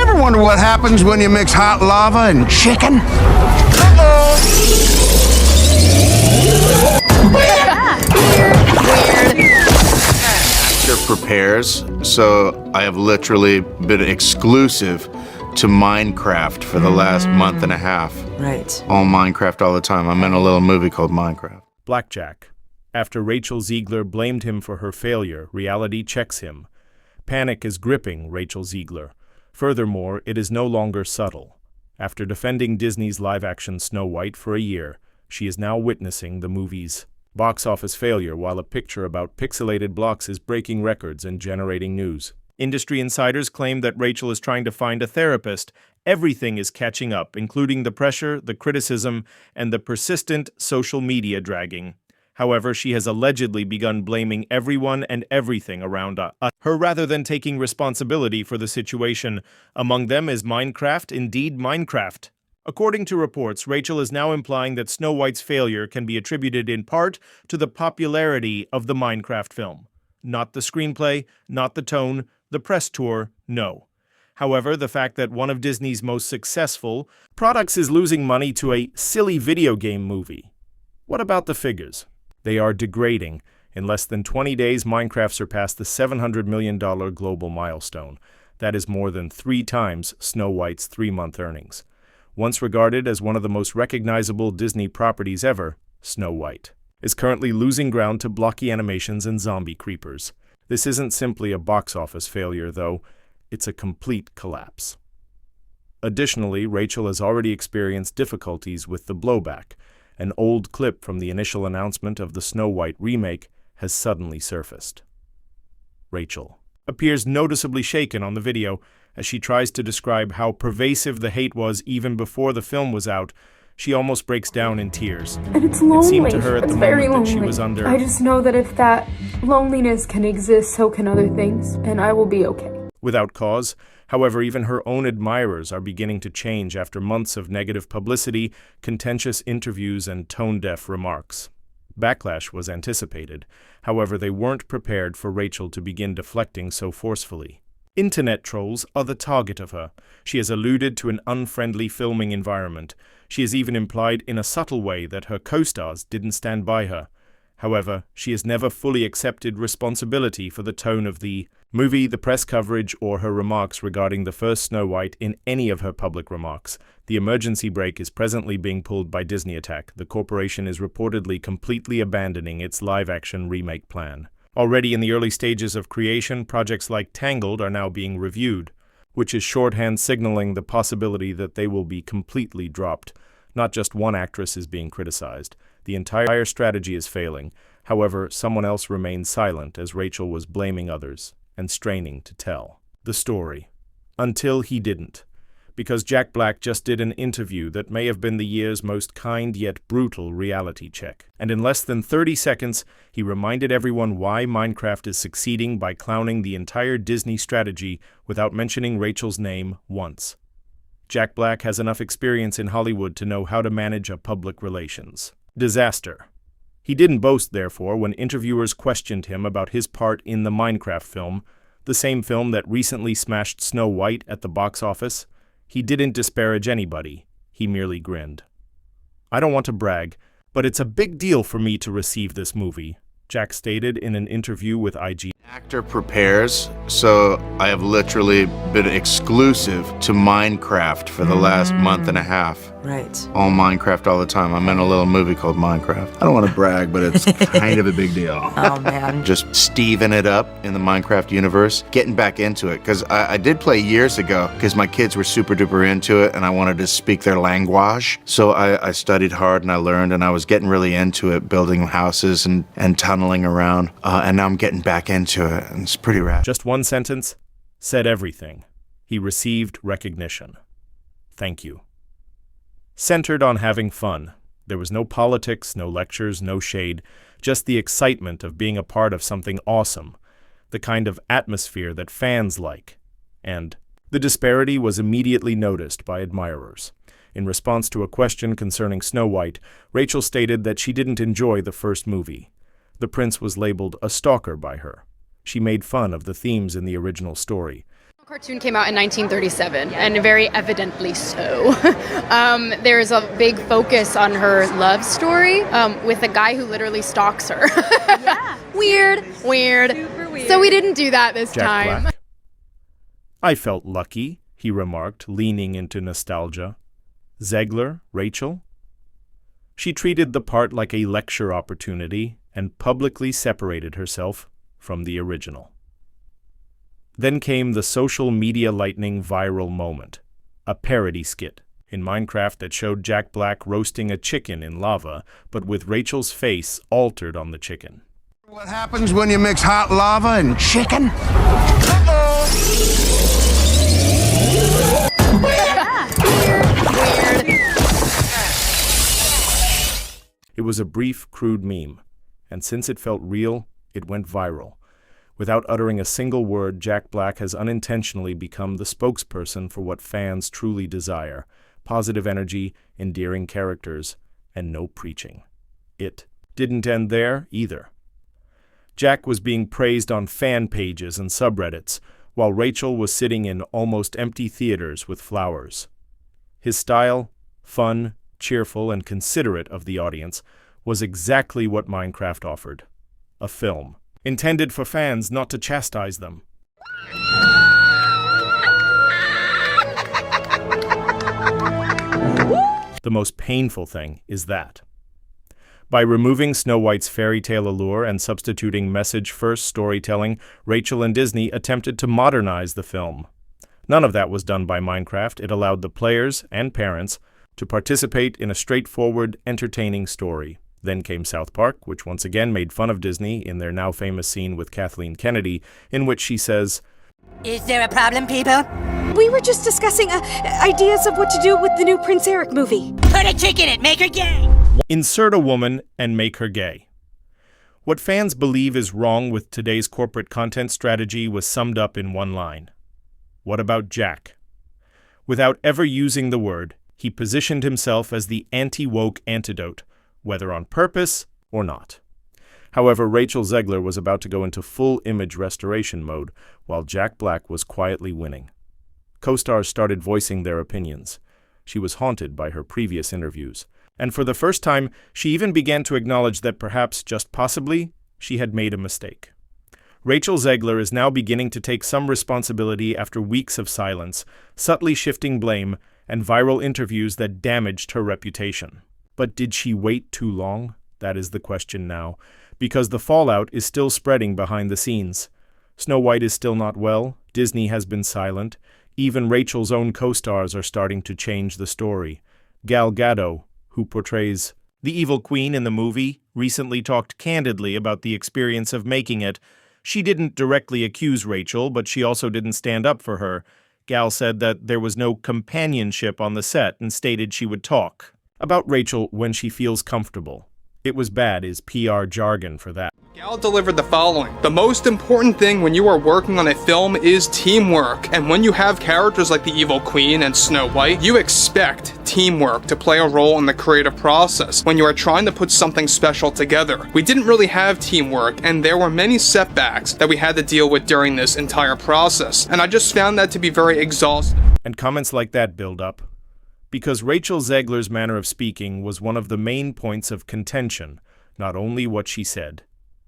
Ever wonder what happens when you mix hot lava and chicken? Actor prepares, so I have literally been exclusive to Minecraft for the last month and a half. Right. All Minecraft all the time. I'm in a little movie called Minecraft. Blackjack. After Rachel Zegler blamed him for her failure, reality checks him. Panic is gripping Rachel Zegler. Furthermore, it is no longer subtle. After defending Disney's live-action Snow White for a year, she is now witnessing the movie's box office failure while a picture about pixelated blocks is breaking records and generating news. Industry insiders claim that Rachel is trying to find a therapist. Everything is catching up, including the pressure, the criticism, and the persistent social media dragging. However, she has allegedly begun blaming everyone and everything around her rather than taking responsibility for the situation. Among them is Minecraft, indeed Minecraft. According to reports, Rachel is now implying that Snow White's failure can be attributed in part to the popularity of the Minecraft film. Not the screenplay, not the tone, the press tour, no. However, the fact that one of Disney's most successful products is losing money to a silly video game movie. What about the figures? They are degrading. In less than 20 days, Minecraft surpassed the $700 million global milestone. That is more than 3 times Snow White's 3-month earnings. Once regarded as one of the most recognizable Disney properties ever, Snow White is currently losing ground to blocky animations and zombie creepers. This isn't simply a box office failure, though. It's a complete collapse. Additionally, Rachel has already experienced difficulties with the blowback. An old clip from the initial announcement of the Snow White remake has suddenly surfaced. Rachel appears noticeably shaken on the video as she tries to describe how pervasive the hate was even before the film was out. She almost breaks down in tears. And it's lonely. It seemed to her at it's the very moment that lonely. she was under... I just know that if that loneliness can exist, so can other things, and I will be okay. Without cause. However, even her own admirers are beginning to change after months of negative publicity, contentious interviews, and tone-deaf remarks. Backlash was anticipated. However, they weren't prepared for Rachel to begin deflecting so forcefully. Internet trolls are the target of her. She has alluded to an unfriendly filming environment. She has even implied in a subtle way that her co-stars didn't stand by her. However, she has never fully accepted responsibility for the tone of the movie, the press coverage, or her remarks regarding the first Snow White in any of her public remarks. The emergency brake is presently being pulled by Disney Attack. The corporation is reportedly completely abandoning its live-action remake plan. Already in the early stages of creation, projects like Tangled are now being reviewed, which is shorthand signaling the possibility that they will be completely dropped. Not just one actress is being criticized. The entire strategy is failing. However, someone else remained silent as Rachel was blaming others and straining to tell the story. Until he didn't. Because Jack Black just did an interview that may have been the year's most kind yet brutal reality check. And in less than 30 seconds, he reminded everyone why Minecraft is succeeding by clowning the entire Disney strategy without mentioning Rachel's name once. Jack Black has enough experience in Hollywood to know how to manage a public relations disaster. He didn't boast, therefore, when interviewers questioned him about his part in the Minecraft film, the same film that recently smashed Snow White at the box office. He didn't disparage anybody. He merely grinned. "I don't want to brag, but it's a big deal for me to receive this movie," Jack stated in an interview with IG. Actor prepares, so I have literally been exclusive to Minecraft for the last month and a half. Right. All Minecraft all the time. I'm in a little movie called Minecraft. I don't want to brag, but it's kind of a big deal. Oh, man. Just Steven it up in the Minecraft universe, getting back into it. Because I did play years ago because my kids were super duper into it and I wanted to speak their language. So I studied hard and I learned and I was getting really into it, building houses and tunneling around. And now I'm getting back into it and it's pretty rad. Just one sentence said everything. He received recognition. Thank you. Centered on having fun. There was no politics, no lectures, no shade, just the excitement of being a part of something awesome, the kind of atmosphere that fans like. And the disparity was immediately noticed by admirers. In response to a question concerning Snow White, Rachel stated that she didn't enjoy the first movie. The prince was labeled a stalker by her. She made fun of the themes in the original story. Cartoon came out in 1937, and very evidently so. There's a big focus on her love story with a guy who literally stalks her. Yeah. Weird. Super weird. So we didn't do that this Jack time. Black. I felt lucky, he remarked, leaning into nostalgia. Zegler, Rachel? She treated the part like a lecture opportunity and publicly separated herself from the original. Then came the social media lightning viral moment, a parody skit in Minecraft that showed Jack Black roasting a chicken in lava, but with Rachel's face altered on the chicken. What happens when you mix hot lava and chicken? It was a brief, crude meme, and since it felt real, it went viral. Without uttering a single word, Jack Black has unintentionally become the spokesperson for what fans truly desire: positive energy, endearing characters, and no preaching. It didn't end there, either. Jack was being praised on fan pages and subreddits, while Rachel was sitting in almost empty theaters with flowers. His style, fun, cheerful, and considerate of the audience, was exactly what Minecraft offered: a film intended for fans, not to chastise them. The most painful thing is that by removing Snow White's fairy tale allure and substituting message-first storytelling, Rachel and Disney attempted to modernize the film. None of that was done by Minecraft. It allowed the players and parents to participate in a straightforward, entertaining story. Then came South Park, which once again made fun of Disney in their now famous scene with Kathleen Kennedy, in which she says, "Is there a problem, people? We were just discussing ideas of what to do with the new Prince Eric movie. Put a chick in it, make her gay." insert a woman and make her gay. What fans believe is wrong with today's corporate content strategy was summed up in one line. What about Jack? Without ever using the word, he positioned himself as the anti-woke antidote, whether on purpose or not. However, Rachel Zegler was about to go into full image restoration mode, while Jack Black was quietly winning. Co-stars started voicing their opinions. She was haunted by her previous interviews, and for the first time, she even began to acknowledge that perhaps, just possibly, she had made a mistake. Rachel Zegler is now beginning to take some responsibility after weeks of silence, subtly shifting blame, and viral interviews that damaged her reputation. But did she wait too long? That is the question now, because the fallout is still spreading behind the scenes. Snow White is still not well, Disney has been silent, even Rachel's own co-stars are starting to change the story. Gal Gadot, who portrays the evil queen in the movie, recently talked candidly about the experience of making it. She didn't directly accuse Rachel, but she also didn't stand up for her. Gal said that there was no companionship on the set and stated she would talk about Rachel when she feels comfortable. It was bad is PR jargon for that. Gal delivered the following: the most important thing when you are working on a film is teamwork. And when you have characters like the Evil Queen and Snow White, you expect teamwork to play a role in the creative process when you are trying to put something special together. We didn't really have teamwork, and there were many setbacks that we had to deal with during this entire process. And I just found that to be very exhausting. And comments like that build up, because Rachel Zegler's manner of speaking was one of the main points of contention, not only what she said.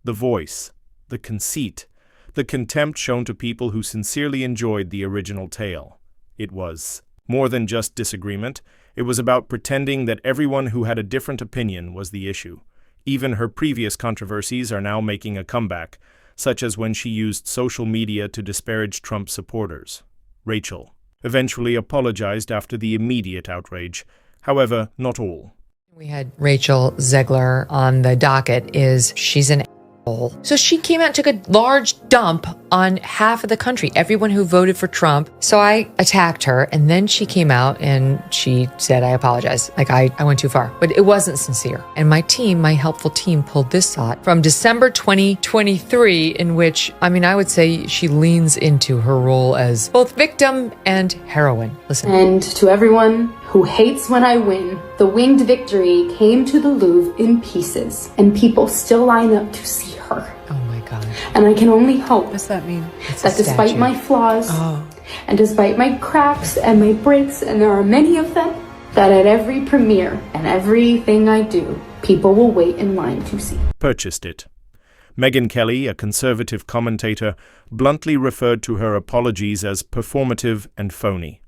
The voice, the conceit, the contempt shown to people who sincerely enjoyed the original tale. It was more than just disagreement. It was about pretending that everyone who had a different opinion was the issue. Even her previous controversies are now making a comeback, such as when she used social media to disparage Trump supporters. Rachel eventually apologized after the immediate outrage. However, not all. We had Rachel Zegler on the docket. She's an asshole. So she came out and took a large dump on half of the country, everyone who voted for Trump. So I attacked her, and then she came out and she said, I apologize. I went too far, but it wasn't sincere. And my team, my helpful team, pulled this thought from December 2023, in which, I would say she leans into her role as both victim and heroine. Listen. And to everyone who hates when I win, the winged victory came to the Louvre in pieces, and people still line up to see her. Oh my God. And I can only hope What's that mean? that despite my flaws And despite my cracks and my breaks, and there are many of them, that at every premiere and everything I do, people will wait in line to see. Purchased it. Megyn Kelly, a conservative commentator, bluntly referred to her apologies as performative and phony.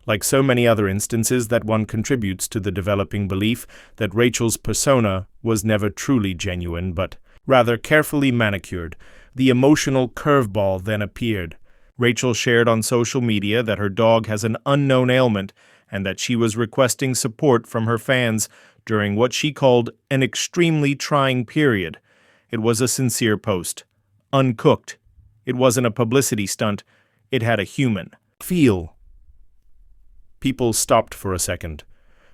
Like so many other instances, that one contributes to the developing belief that Rachel's persona was never truly genuine, but rather carefully manicured. The emotional curveball then appeared. Rachel shared on social media that her dog has an unknown ailment and that she was requesting support from her fans during what she called an extremely trying period. It was a sincere post. Uncooked. It wasn't a publicity stunt. It had a human feel. People stopped for a second.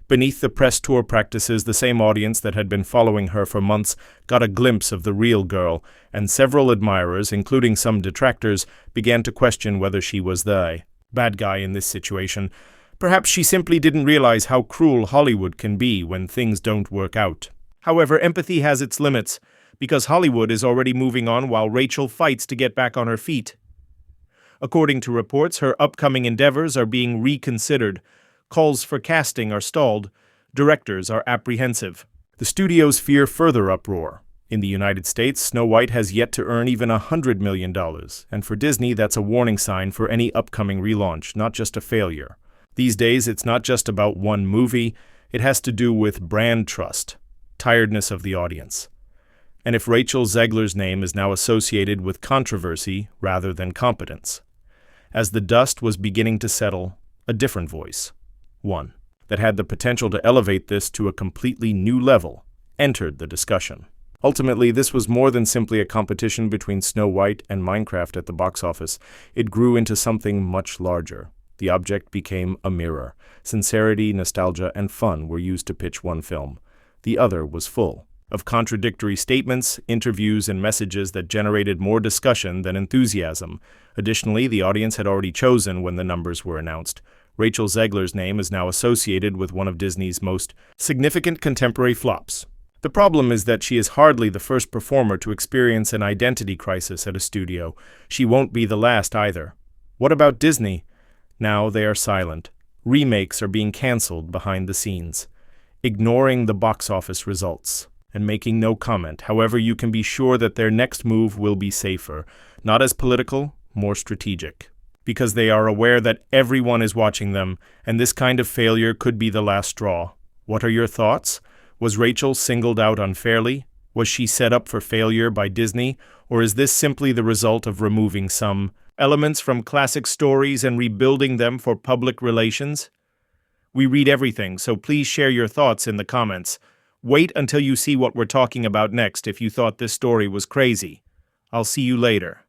Beneath the press tour practices, the same audience that had been following her for months got a glimpse of the real girl, and several admirers, including some detractors, began to question whether she was the bad guy in this situation. Perhaps she simply didn't realize how cruel Hollywood can be when things don't work out. However, empathy has its limits, because Hollywood is already moving on while Rachel fights to get back on her feet. According to reports, her upcoming endeavors are being reconsidered. Calls for casting are stalled. Directors are apprehensive. The studios fear further uproar. In the United States, Snow White has yet to earn even $100 million, and for Disney, that's a warning sign for any upcoming relaunch, not just a failure. These days, it's not just about one movie, it has to do with brand trust, tiredness of the audience. And if Rachel Zegler's name is now associated with controversy rather than competence. As the dust was beginning to settle, a different voice, one that had the potential to elevate this to a completely new level, entered the discussion. Ultimately, this was more than simply a competition between Snow White and Minecraft at the box office. It grew into something much larger. The object became a mirror. Sincerity, nostalgia, and fun were used to pitch one film. The other was full of contradictory statements, interviews, and messages that generated more discussion than enthusiasm. Additionally, the audience had already chosen when the numbers were announced. Rachel Zegler's name is now associated with one of Disney's most significant contemporary flops. The problem is that she is hardly the first performer to experience an identity crisis at a studio. She won't be the last either. What about Disney? Now they are silent. Remakes are being canceled behind the scenes, ignoring the box office results and making no comment. However, you can be sure that their next move will be safer, not as political, more strategic, because they are aware that everyone is watching them, and this kind of failure could be the last straw. What are your thoughts? Was Rachel singled out unfairly? Was she set up for failure by Disney? Or is this simply the result of removing some elements from classic stories and rebuilding them for public relations? We read everything, so please share your thoughts in the comments. Wait until you see what we're talking about next if you thought this story was crazy. I'll see you later.